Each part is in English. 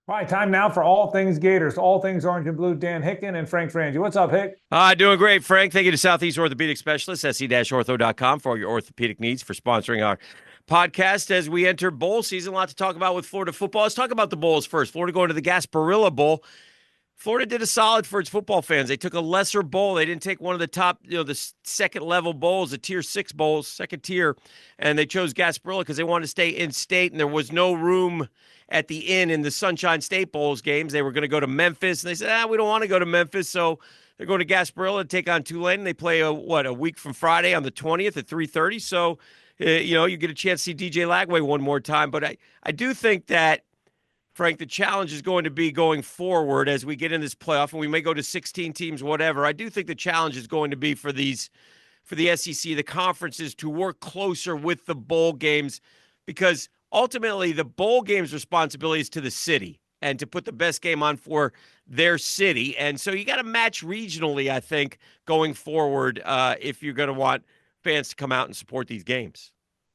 All right, time now for all things Gators, all things orange and blue. Dan Hicken and Frangie. What's up, Hick? Doing great, Frank. Thank you to Southeast Orthopedic Specialists, se-ortho.com, for all your orthopedic needs, for sponsoring our podcast as we enter bowl season. A lot to talk about with Florida football. Let's talk about the bowls first. Florida going to the Gasparilla Bowl. Florida did a solid for its football fans. They took a lesser bowl. They didn't take one of the top, the second level bowls, the tier 6 bowls, second tier, and they chose Gasparilla because they wanted to stay in state, and there was no room at the inn in the Sunshine State Bowls games. They were going to go to Memphis, and they said, we don't want to go to Memphis, so they're going to Gasparilla to take on Tulane. They play a week from Friday on the 20th at 3:30. So, you get a chance to see DJ Lagway one more time. But I do think that, Frank, the challenge is going to be going forward as we get in this playoff, and we may go to 16 teams, whatever. I do think the challenge is going to be for the SEC, the conferences, to work closer with the bowl games, because ultimately the bowl games' responsibility is to the city and to put the best game on for their city. And so you got to match regionally, I think, going forward, if you're going to want fans to come out and support these games.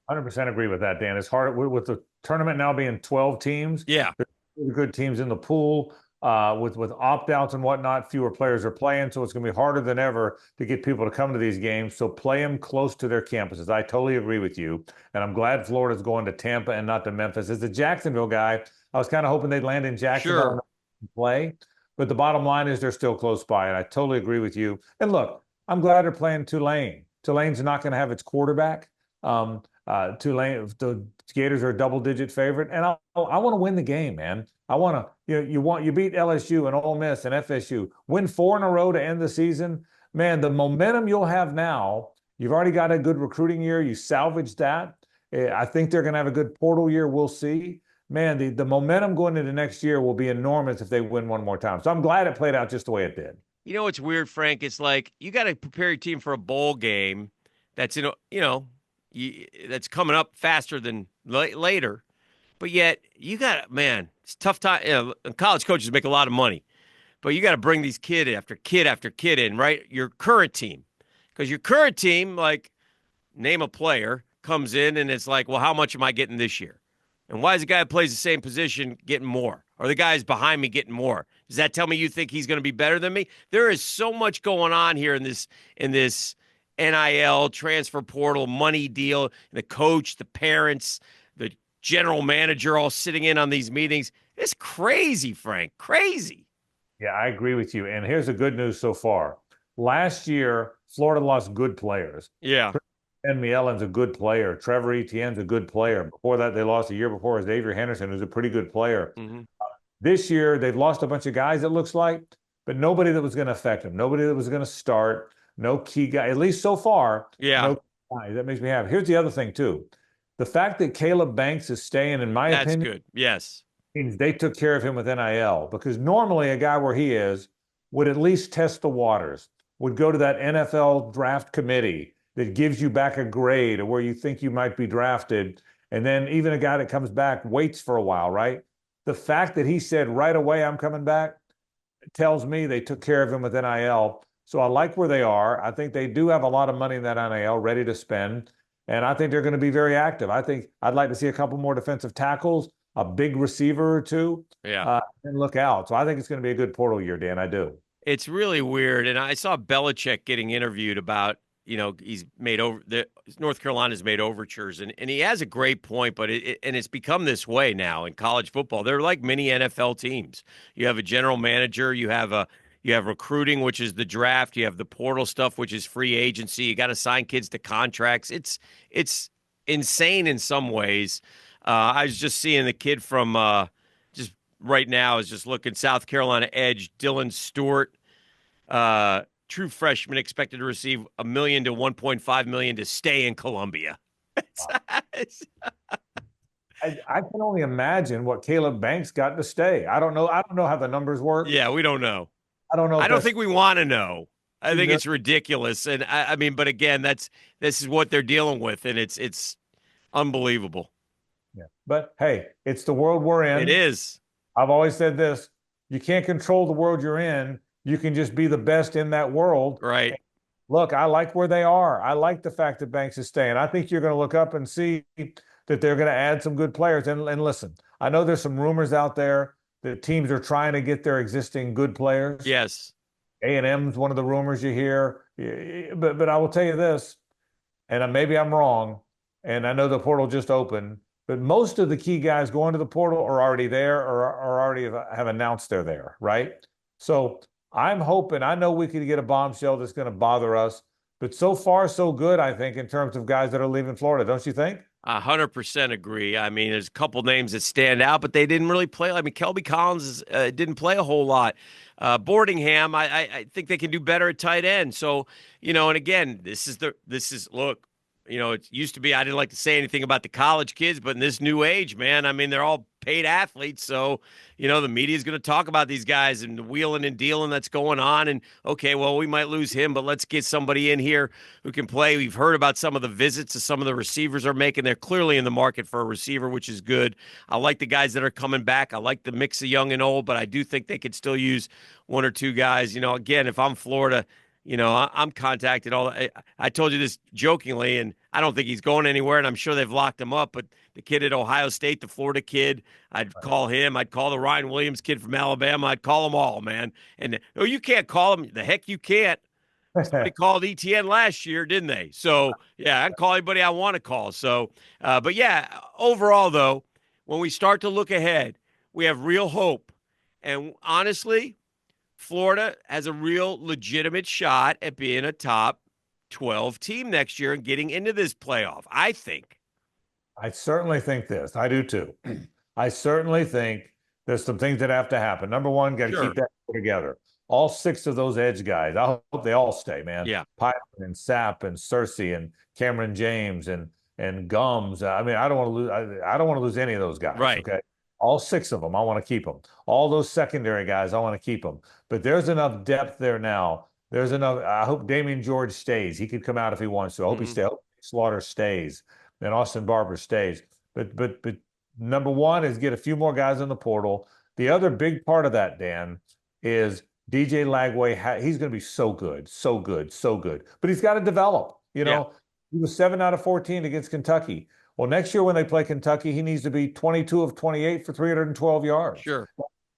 100% agree with that, Dan. It's hard with the tournament now being 12 teams. Yeah. There's really good teams in the pool with opt-outs and whatnot. Fewer players are playing, so it's going to be harder than ever to get people to come to these games. So play them close to their campuses. I totally agree with you, and I'm glad Florida's going to Tampa and not to Memphis. As a Jacksonville guy, I was kind of hoping they'd land in Jacksonville Sure. and play, but the bottom line is they're still close by, and I totally agree with you. And look, I'm glad they're playing Tulane. Tulane's not going to have its quarterback. Tulane, the Gators are a double-digit favorite, and I want to win the game, man. I want to. You beat LSU and Ole Miss and FSU, win 4 in a row to end the season. Man, the momentum you'll have now. You've already got a good recruiting year. You salvaged that. I think they're going to have a good portal year. We'll see. Man, the momentum going into next year will be enormous if they win one more time. So I'm glad it played out just the way it did. You know what's weird, Frank? It's like you got to prepare your team for a bowl game that's that's coming up faster than later. But yet you got, man, it's a tough time. College coaches make a lot of money, but you got to bring these kid after kid after kid in, right? Your current team, because your current team, like, name a player, comes in and it's like, well, how much am I getting this year? And why is the guy who plays the same position getting more? Or the guys behind me getting more? Does that tell me you think he's going to be better than me? There is so much going on here in this NIL transfer portal money deal. The coach, the parents, the general manager, all sitting in on these meetings. It's crazy, Frank. Crazy. Yeah, I agree with you. And here's the good news so far. Last year, Florida lost good players. Yeah. And Mielin's a good player. Trevor Etienne's a good player. Before that, they lost a year before Xavier Henderson, who's a pretty good player. Mm-hmm. This year, they've lost a bunch of guys, it looks like, but nobody that was going to affect them. Nobody that was going to start. No key guy, at least so far. Yeah. No guy. That makes me happy. Here's the other thing, too. The fact that Caleb Banks is staying, in my That's opinion, good. Yes. means they took care of him with NIL, because normally a guy where he is would at least test the waters, would go to that NFL draft committee that gives you back a grade or where you think you might be drafted. And then even a guy that comes back waits for a while, right? The fact that he said right away, I'm coming back, tells me they took care of him with NIL. So I like where they are. I think they do have a lot of money in that NIL ready to spend. And I think they're going to be very active. I think I'd like to see a couple more defensive tackles, a big receiver or two, Yeah. and look out. So I think it's going to be a good portal year, Dan. I do. It's really weird. And I saw Belichick getting interviewed about, he's made North Carolina's made overtures, and he has a great point, but it's become this way now in college football. They're like mini NFL teams. You have a general manager, you have recruiting, which is the draft, you have the portal stuff, which is free agency. You got to sign kids to contracts. It's insane in some ways. I was just seeing the kid from just right now is just looking South Carolina edge, Dylan Stewart. True freshman expected to receive $1 million to $1.5 million to stay in Columbia. I can only imagine what Caleb Banks got to stay. I don't know. I don't know how the numbers work. Yeah, we don't know. I don't know. I If don't that's think we want to know. I think it's ridiculous, and I mean, but again, this is what they're dealing with, and it's unbelievable. yeah. But hey, it's the world we're It in. is. I've always said this: you can't control the world you're in. You can just be the best in that world. Right. Look, I like where they are. I like the fact that Banks is staying. I think you're going to look up and see that they're going to add some good players. And listen, I know there's some rumors out there the teams are trying to get their existing good players. Yes. A&M's one of the rumors you hear. But I will tell you this, and maybe I'm wrong, and I know the portal just opened, but most of the key guys going to the portal are already there or already have announced they're there, right? So I'm hoping, I know we could get a bombshell that's going to bother us, but so far so good, I think, in terms of guys that are leaving Florida, don't you think? 100% agree. I mean, there's a couple names that stand out, but they didn't really play. I mean, Kelby Collins didn't play a whole lot. Boardingham, I think they can do better at tight end. So, and again, look, it used to be I didn't like to say anything about the college kids, but in this new age, man, I mean, they're all paid athletes. So, the media is going to talk about these guys and the wheeling and dealing that's going on. And, okay, well, we might lose him, but let's get somebody in here who can play. We've heard about some of the visits that some of the receivers are making. They're clearly in the market for a receiver, which is good. I like the guys that are coming back. I like the mix of young and old, but I do think they could still use one or two guys. Again, if I'm Florida, I'm contacted I told you this jokingly, and I don't think he's going anywhere, and I'm sure they've locked him up. But the kid at Ohio State, the Florida kid, I'd call him. I'd call the Ryan Williams kid from Alabama. I'd call them all, man. And no, you can't call them. The heck you can't. Somebody called ETN last year, didn't they? So, yeah, I can call anybody I want to call. So, but yeah, overall, though, when we start to look ahead, we have real hope. And honestly, Florida has a real legitimate shot at being a top 12 team next year and getting into this playoff, I think. I certainly think this. I do too. I certainly think there's some things that have to happen. Number one, got to keep that together. All six of those edge guys, I hope they all stay, man. Yeah. Python and Sapp and Cersei and Cameron James and Gums. I mean, I don't want to lose. I don't want to lose any of those guys. Right. Okay. All six of them, I want to keep them. All those secondary guys, I want to keep them. But there's enough depth there now. There's enough. I hope Damian George stays. He could come out if he wants to. I hope he stays. I hope Slaughter stays. And Austin Barber stays. But number one is get a few more guys in the portal. The other big part of that, Dan, is DJ Lagway. He's going to be so good, so good, so good. But he's got to develop. He was 7 out of 14 against Kentucky. Well, next year when they play Kentucky, he needs to be 22 of 28 for 312 yards. Sure.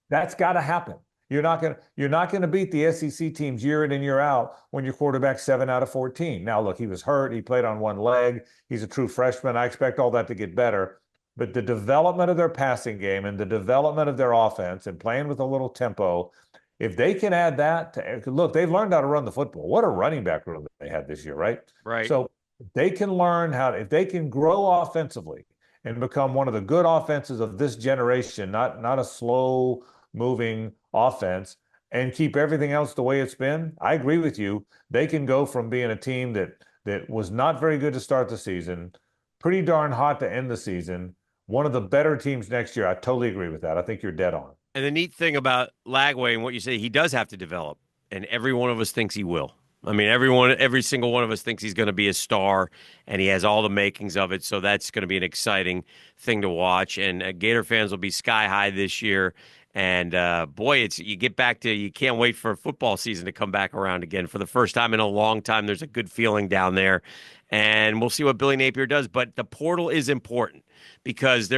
That's got to happen. You're not going to beat the SEC teams year in and year out when your quarterback's 7 out of 14. Now, look, he was hurt. He played on one leg. He's a true freshman. I expect all that to get better. But the development of their passing game and the development of their offense and playing with a little tempo, if they can add that to look, they've learned how to run the football. What a running back room they had this year, right? Right. So they can learn if they can grow offensively and become one of the good offenses of this generation, not a slow moving offense, and keep everything else the way it's been. I agree with you. They can go from being a team that was not very good to start the season, pretty darn hot to end the season, one of the better teams next year. I totally agree with that. I think you're dead on. And the neat thing about Lagway and what you say, he does have to develop, and every one of us thinks he will. I mean, every single one of us thinks he's going to be a star, and he has all the makings of it. So that's going to be an exciting thing to watch. And Gator fans will be sky high this year. And boy, you get back to you can't wait for football season to come back around again for the first time in a long time. There's a good feeling down there, and we'll see what Billy Napier does. But the portal is important because they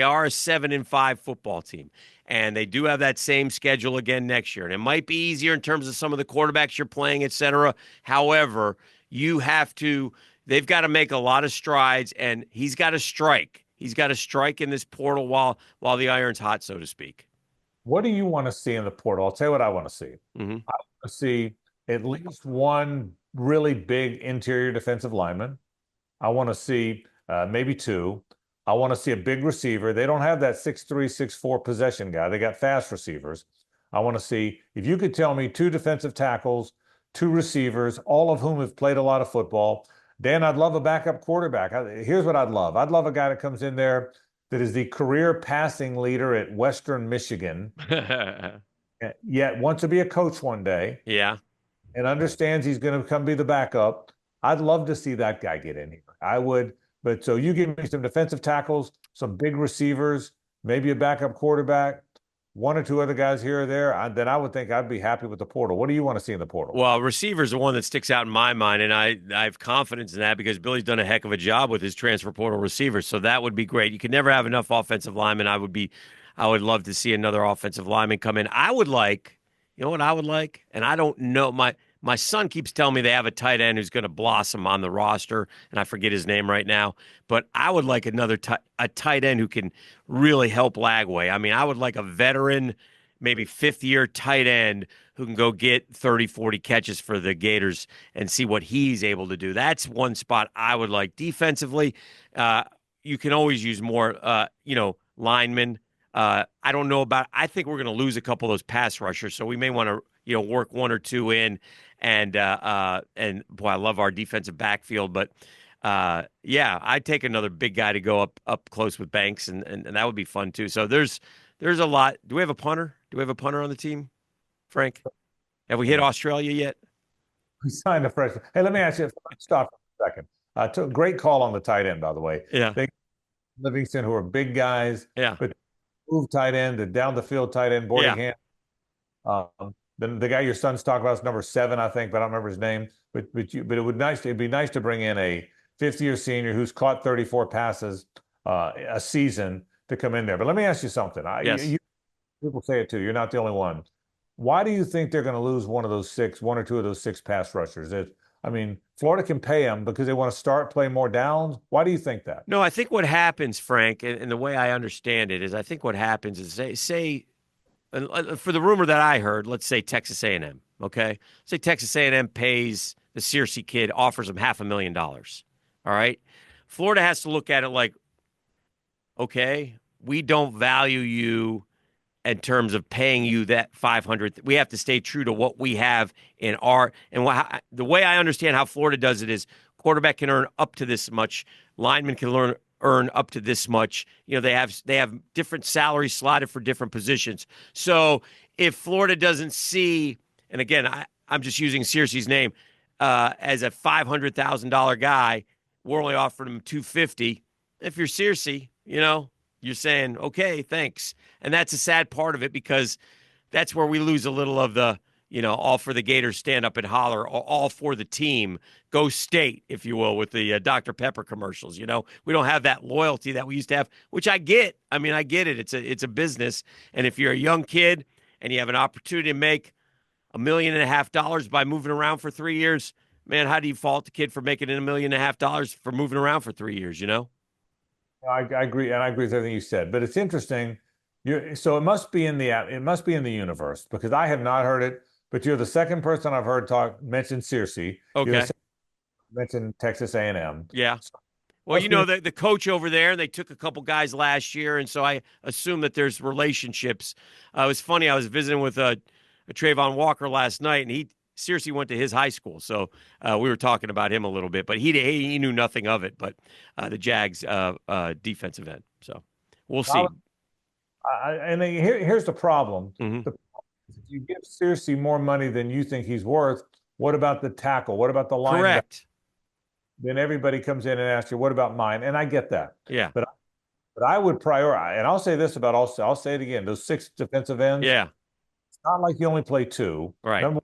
are a 7-5 football team. And they do have that same schedule again next year. And it might be easier in terms of some of the quarterbacks you're playing, et cetera. However, they've got to make a lot of strides, and he's got to strike. He's got to strike in this portal while the iron's hot, so to speak. What do you want to see in the portal? I'll tell you what I want to see. Mm-hmm. I want to see at least one really big interior defensive lineman. I want to see maybe two. I want to see a big receiver. They don't have that 6'3", 6'4" possession guy. They got fast receivers. I want to see, if you could tell me 2 defensive tackles, 2 receivers, all of whom have played a lot of football. Dan, I'd love a backup quarterback. Here's what I'd love. I'd love a guy that comes in there that is the career passing leader at Western Michigan, yet wants to be a coach one day. Yeah. And understands he's going to come be the backup. I'd love to see that guy get in here. I would. But so you give me some defensive tackles, some big receivers, maybe a backup quarterback, 1 or 2 other guys here or there, then I would think I'd be happy with the portal. What do you want to see in the portal? Well, receiver's the one that sticks out in my mind, and I have confidence in that because Billy's done a heck of a job with his transfer portal receivers, so that would be great. You can never have enough offensive linemen. I would love to see another offensive lineman come in. I would like, you know what I would like? And I don't know. My son keeps telling me they have a tight end who's going to blossom on the roster, and I forget his name right now. But I would like a tight end who can really help Lagway. I mean, I would like a veteran, maybe fifth-year tight end who can go get 30, 40 catches for the Gators and see what he's able to do. That's one spot I would like. Defensively, you can always use more, linemen. I don't know about. I think we're going to lose a couple of those pass rushers, so we may want to, work one or two in. And boy, I love our defensive backfield, but yeah, I'd take another big guy to go up close with Banks, and that would be fun too. So there's a lot. Do we have a punter? Do we have a punter on the team, Frank? Have we hit Australia yet? We signed a freshman. Hey, let me ask you. Stop for a second. Great call on the tight end, by the way. Yeah. Livingston, who are big guys, Yeah. but move tight end, the down the field tight end, boarding hand. The guy your son's talking about is number 7, I think, but I don't remember his name. But it'd be nice to bring in a 50-year senior who's caught 34 passes a season to come in there. But let me ask you something. Yes. People say it too. You're not the only one. Why do you think they're going to lose one or two of those 6 pass rushers? Florida can pay them because they want to start playing more downs. Why do you think that? No, I think what happens, Frank, and the way I understand it is, I think what happens is say for the rumor that I heard, let's say Texas A&M. Okay, say Texas A&M pays the Searcy kid, offers him $500,000. All right, Florida has to look at it like, okay, we don't value you in terms of paying you that 500. We have to stay true to what we have in our the way I understand how Florida does it is quarterback can earn up to this much, lineman can earn up to this much. They have different salaries slotted for different positions. So if Florida doesn't see, and again, I'm just using Searcy's name as a $500,000 guy, we're only offering him $250,000. If you're Searcy, you're saying, okay, thanks. And that's a sad part of it because that's where we lose a little of the, all for the Gators, stand up and holler, all for the team, go state, if you will, with the Dr. Pepper commercials. We don't have that loyalty that we used to have, which I get. I mean, I get it. It's a business. And if you're a young kid and you have an opportunity to make $1.5 million by moving around for 3 years, man, how do you fault the kid for making $1.5 million for moving around for 3 years, I agree, and I agree with everything you said. But it's interesting. So it must be in the universe because I have not heard it. But you're the second person I've heard mention Searcy. Okay. Mention Texas A&M. Yeah. Well, the coach over there, they took a couple guys last year, and so I assume that there's relationships. It was funny. I was visiting with a Trayvon Walker last night, and Searcy went to his high school, so we were talking about him a little bit, but he knew nothing of it. But the Jags defensive end, so we'll see. Here's the problem: mm-hmm. If you give Searcy more money than you think he's worth, what about the tackle? What about the line? Correct. Then everybody comes in and asks you, "What about mine?" And I get that. Yeah. But I would prioritize, and I'll say this about I'll say it again: those 6 defensive ends. Yeah. It's not like you only play 2. Right. Number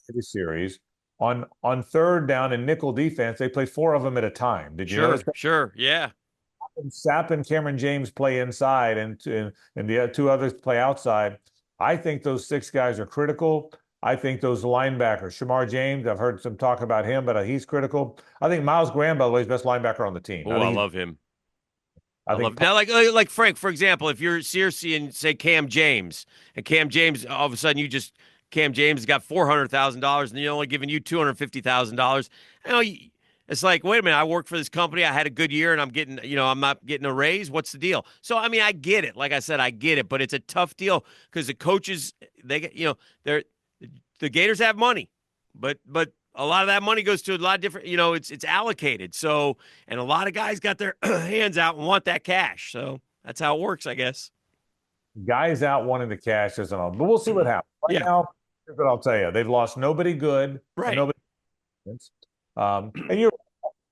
the series on third down and nickel defense, they play 4 of them at a time. Did you notice that? Sure, yeah. Sapp and Cameron James play inside, and the 2 others play outside. I think those 6 guys are critical. I think those linebackers, Shamar James, I've heard some talk about him, but he's critical. I think Miles Graham, by the way, is the best linebacker on the team. Oh, I love him. I think now, like Frank, for example, if you're Searcy and say Cam James, and Cam James, all of a sudden Cam James has got $400,000 and they're only giving you $250,000. It's like, wait a minute, I work for this company. I had a good year and I'm getting, I'm not getting a raise. What's the deal? So, I mean, I get it. Like I said, I get it, but it's a tough deal because the coaches, they get, the Gators have money, but a lot of that money goes to a lot of different, it's allocated. So, and a lot of guys got their hands out and want that cash. So that's how it works, I guess. Guys out wanting the cash isn't all, but we'll see what happens. Right now, here's what I'll tell you. They've lost nobody good. Right. Nobody. And you're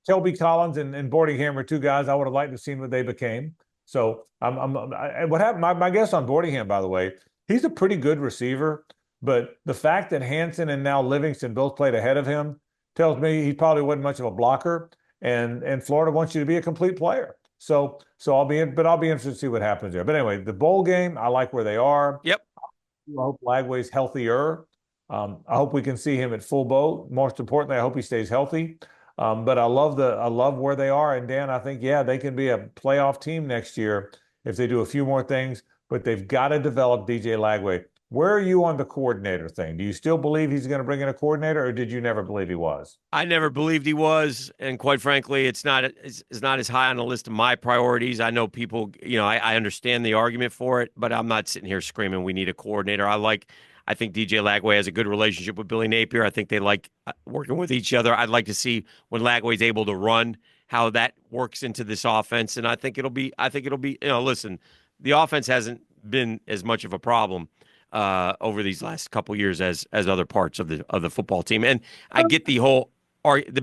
Kelby Collins and Boardingham are 2 guys I would have liked to have seen what they became. So what happened? My guess on Boardingham, by the way, he's a pretty good receiver, but the fact that Hansen and now Livingston both played ahead of him tells me he probably wasn't much of a blocker. And Florida wants you to be a complete player. So I'll be interested to see what happens there. But anyway, the bowl game, I like where they are. Yep. I hope Lagway's healthier. I hope we can see him at full boat. Most importantly, I hope he stays healthy. But I love where they are. And Dan, I think, yeah, they can be a playoff team next year if they do a few more things, but they've got to develop DJ Lagway. Where are you on the coordinator thing? Do you still believe he's going to bring in a coordinator, or did you never believe he was? I never believed he was, and quite frankly, it's not as high on the list of my priorities. I know people, I understand the argument for it, but I'm not sitting here screaming we need a coordinator. I think DJ Lagway has a good relationship with Billy Napier. I think they like working with each other. I'd like to see when Lagway's able to run how that works into this offense, and I think it'll be. Listen, the offense hasn't been as much of a problem over these last couple years as other parts of the football team. And I get the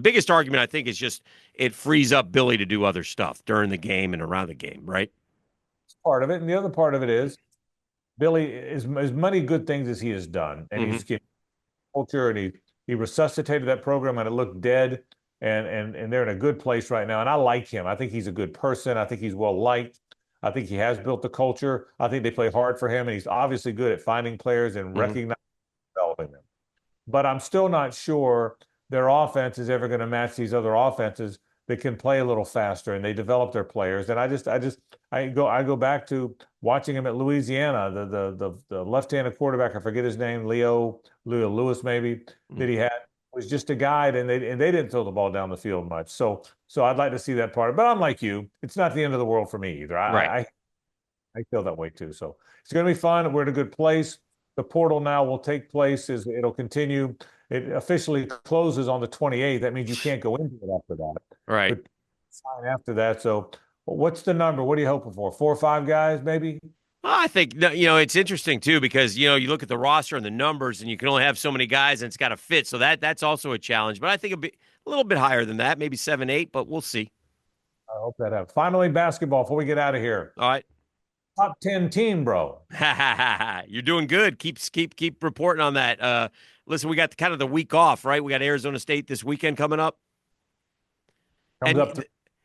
biggest argument I think is just it frees up Billy to do other stuff during the game and around the game, right? It's part of it, and the other part of it is Billy is as many good things as he has done, and Mm-hmm. he's getting culture, and he resuscitated that program, and it looked dead, and they're in a good place right now. And I like him. I think he's a good person. I think he's well liked. I think he has built the culture. I think they play hard for him, and he's obviously good at finding players and Mm-hmm. recognizing and developing them. But I'm still not sure their offense is ever going to match these other offenses that can play a little faster and they develop their players. And I go back to watching him at Louisiana, the left-handed quarterback, I forget his name, Leo Lewis maybe, that he had was just a guide, and they didn't throw the ball down the field much. So I'd like to see that part. But I'm like you, it's not the end of the world for me either. Right. I feel that way too. So it's going to be fun. We're in a good place. The portal now will take place. It'll continue. It officially closes on the 28th. That means you can't go into it after that. Right. But sign after that. So what's the number? What are you hoping for? 4 or 5 guys, maybe? Well, I think it's interesting too because you look at the roster and the numbers, and you can only have so many guys, and it's got to fit. So that's also a challenge. But I think a little bit higher than that, maybe 7, 8. But we'll see. I hope that happens. Finally, basketball before we get out of here. All right. Top 10 team, bro. You're doing good. Keep reporting on that. Listen, we got kind of the week off, right? We got Arizona State this weekend coming up. Comes And up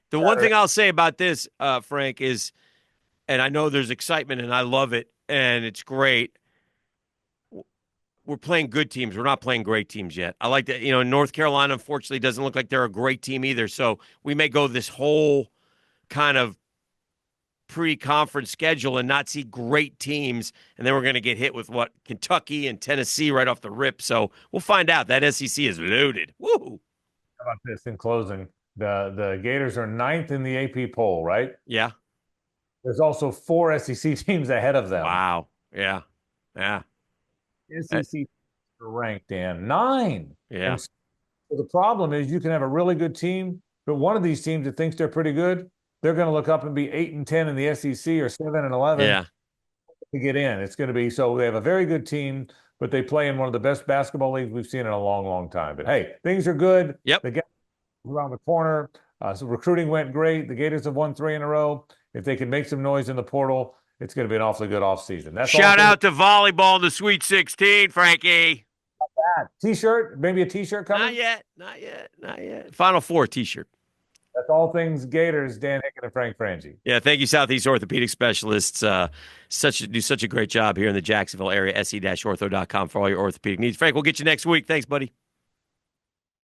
the one thing I'll say about this, Frank, is, and I know there's excitement, and I love it, and it's great. We're playing good teams. We're not playing great teams yet. I like that. North Carolina, unfortunately, doesn't look like they're a great team either. So we may go this whole kind of pre-conference schedule and not see great teams, and then we're going to get hit with Kentucky and Tennessee right off the rip. So we'll find out. That SEC is loaded. Woo! How about this in closing? The Gators are 9th in the AP poll, right? Yeah. There's also 4 SEC teams ahead of them. Wow. Yeah. SEC are ranked, Dan, 9. Yeah. And so the problem is you can have a really good team, but one of these teams that thinks they're pretty good, they're going to look up and be 8 and 10 in the SEC or 7 and 11 Yeah. to get in. It's going to be so they have a very good team, but they play in one of the best basketball leagues we've seen in a long, long time. But hey, things are good. Yep. They get around the corner. So recruiting went great. The Gators have won 3 in a row. If they can make some noise in the portal, it's going to be an awfully good offseason. That's Shout out to volleyball in the Sweet 16, Frankie. T-shirt, maybe a T-shirt coming? Not yet. Final Four T-shirt. That's all things Gators. Dan Hicken and Frank Frangie. Yeah, thank you, Southeast Orthopedic Specialists. Do such a great job here in the Jacksonville area. se-ortho.com for all your orthopedic needs. Frank, we'll get you next week. Thanks, buddy.